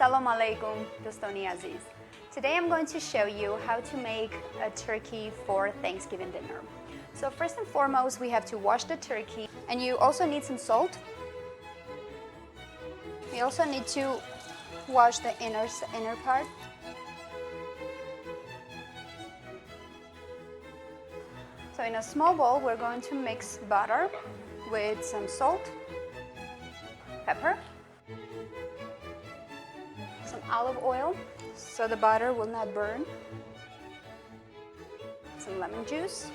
Salam alaikum, Dostoni Aziz. Today I'm going to show you how to make a turkey for Thanksgiving dinner. So first and foremost, we have to wash the turkey, and you also need some salt. We also need to wash the inner part. So in a small bowl, we're going to mix butter with some salt, pepper, some olive oil so the butter will not burn, some lemon juice.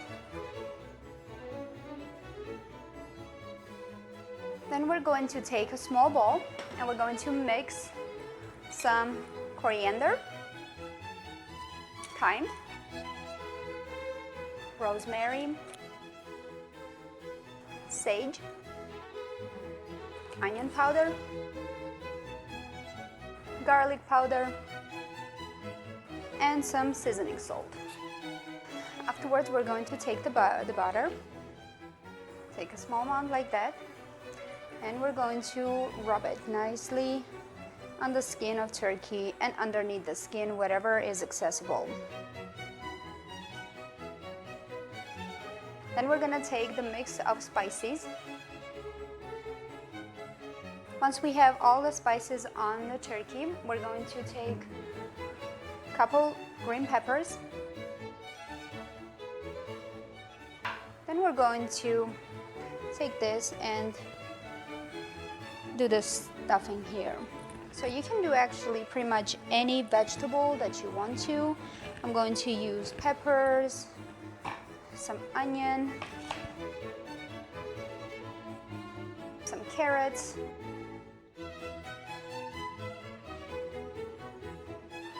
Then we're going to take a small bowl and we're going to mix some coriander, thyme, rosemary, sage, onion powder, garlic powder, and some seasoning salt. Afterwards, we're going to take the butter, take a small amount like that, and we're going to rub it nicely on the skin of turkey and underneath the skin, whatever is accessible. Then we're gonna take the mix of spices. Once we have all the spices on the turkey, we're going to take a couple green peppers. Then we're going to take this and do the stuffing here. So you can do actually pretty much any vegetable that you want to. I'm going to use peppers, some onion, some carrots,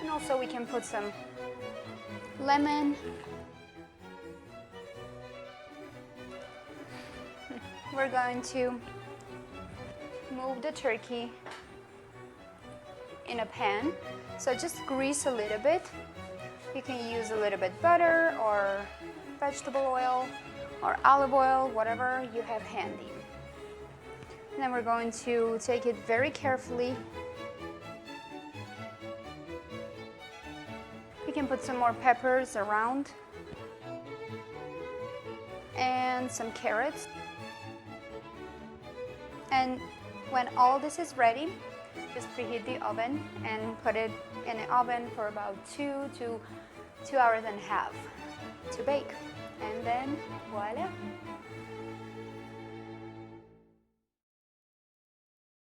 and also we can put some lemon. We're going to move the turkey in a pan, so just grease a little bit. You can use a little bit butter or vegetable oil or olive oil, whatever you have handy. And then we're going to take it very carefully. You can put some more peppers around and some carrots. And when all this is ready, just preheat the oven and put it in the oven for about 2 to 2.5 hours to bake. And then voila!